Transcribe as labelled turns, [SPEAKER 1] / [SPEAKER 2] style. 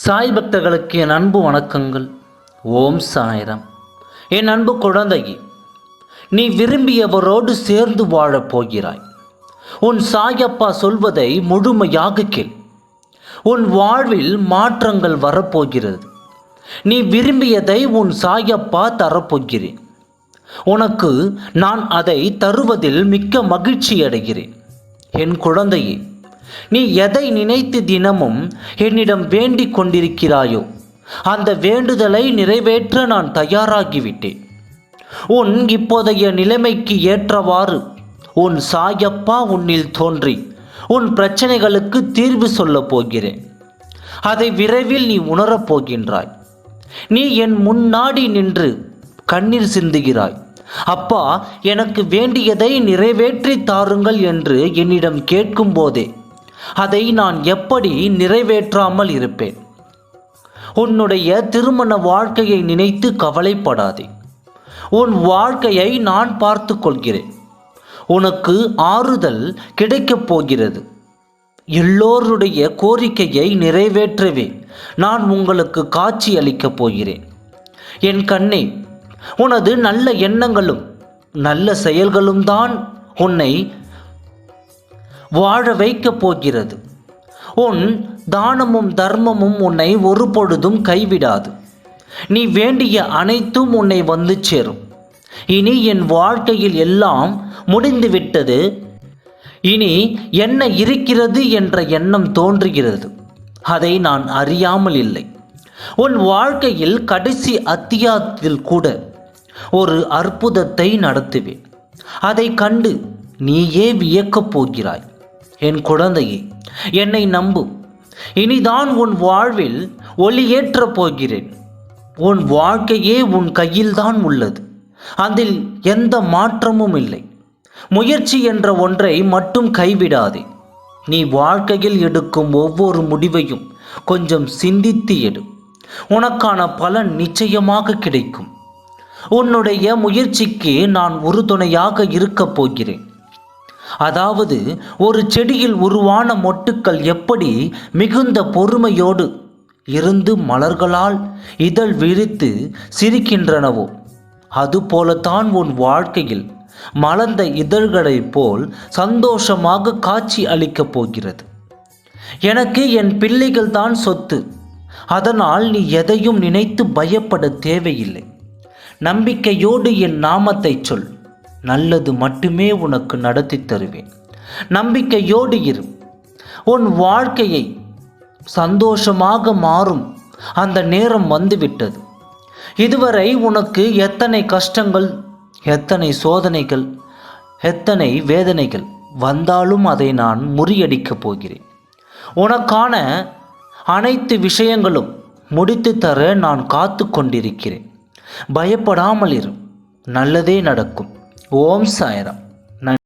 [SPEAKER 1] சாய் பக்தர்களுக்கு என் அன்பு வணக்கங்கள். ஓம் சாய்ராம். என் அன்பு குழந்தையே, நீ விரும்பியவரோடு சேர்ந்து வாழப் போகிறாய். உன் சாயப்பா சொல்வதை முழுமையாக கேள். உன் வாழ்வில் மாற்றங்கள் வரப்போகிறது. நீ விரும்பியதை உன் சாயப்பா தரப்போகிறேன். உனக்கு நான் அதை தருவதில் மிக்க மகிழ்ச்சி அடைகிறேன். என் குழந்தையே, நீ எதை நினைத்து தினமும் என்னிடம் வேண்டிக் கொண்டிருக்கிறாயோ அந்த வேண்டுதலை நிறைவேற்ற நான் தயாராகிவிட்டேன். உன் இப்போதைய நிலைமைக்கு ஏற்றவாறு உன் சாயப்பா உன்னில் தோன்றி உன் பிரச்சனைகளுக்கு தீர்வு சொல்லப் போகிறேன். அதை விரைவில் நீ உணரப் போகின்றாய். நீ என் முன்னாடி நின்று கண்ணீர் சிந்துகிறாய். அப்பா, எனக்கு வேண்டியதை நிறைவேற்றி தாருங்கள் என்று என்னிடம் கேட்கும் போதே அதை நான் எப்படி நிறைவேற்றாமல் இருப்பேன்? உன்னுடைய திருமண வாழ்க்கையை நினைத்து கவலைப்படாதே. உன் வாழ்க்கையை நான் பார்த்து கொள்கிறேன். உனக்கு ஆறுதல் கிடைக்கப் போகிறது. எல்லோருடைய கோரிக்கையை நிறைவேற்றவே நான் உங்களுக்கு காட்சி அளிக்கப் போகிறேன். என் கண்ணே, உனது நல்ல எண்ணங்களும் நல்ல செயல்களும் தான் உன்னை வாழ வைக்கப் போகிறது. உன் தானமும் தர்மமும் உன்னை ஒரு பொழுதும் கைவிடாது. நீ வேண்டிய அனைத்தும் உன்னை வந்து சேரும். இனி என் வாழ்க்கையில் எல்லாம் முடிந்துவிட்டது, இனி என்ன இருக்கிறது என்ற எண்ணம் தோன்றுகிறது. அதை நான் அறியாமல் இல்லை. உன் வாழ்க்கையில் கடைசி அத்தியாயத்தில் கூட ஒரு அற்புதத்தை நடத்துவேன். அதை கண்டு நீயே வியக்கப் போகிறாய். என் குழந்தையே, என்னை நம்பு. இனிதான் உன் வாழ்வில் ஒளியேற்றப் போகிறேன். உன் வாழ்க்கையே உன் கையில்தான் உள்ளது. அதில் எந்த மாற்றமும் இல்லை. முயற்சி என்ற ஒன்றை மட்டும் கைவிடாதே. நீ வாழ்க்கையில் எடுக்கும் ஒவ்வொரு முடிவையும் கொஞ்சம் சிந்தித்து எடு. உனக்கான பலன் நிச்சயமாக கிடைக்கும். உன்னுடைய முயற்சிக்கு நான் உறுதுணையாக இருக்கப் போகிறேன். அதாவது, ஒரு செடியில் உருவான மொட்டுக்கள் எப்படி மிகுந்த பொறுமையோடு இருந்து மலர்களால் இதழ் விரித்து சிரிக்கின்றனவோ அதுபோலத்தான் உன் வாழ்க்கையில் மலர்ந்த இதழ்களைப் போல் சந்தோஷமாக காட்சி அளிக்கப் போகிறது. எனக்கு என் பிள்ளைகள் தான் சொத்து. அதனால் நீ எதையும் நினைத்து பயப்பட தேவையில்லை. நம்பிக்கையோடு என் நாமத்தை சொல். நல்லது மட்டுமே உனக்கு நடத்தி தருவேன். நம்பிக்கையோடு இரு. உன் வாழ்க்கையை சந்தோஷமாக மாறும் அந்த நேரம் வந்துவிட்டது. இதுவரை உனக்கு எத்தனை கஷ்டங்கள், எத்தனை சோதனைகள், எத்தனை வேதனைகள் வந்தாலும் அதை நான் முறியடிக்கப் போகிறேன். உனக்கான அனைத்து விஷயங்களும் முடித்து தர நான் காத்து கொண்டிருக்கிறேன். பயப்படாமல் இரு. நல்லதே நடக்கும். ஓம் சாய்ராம்.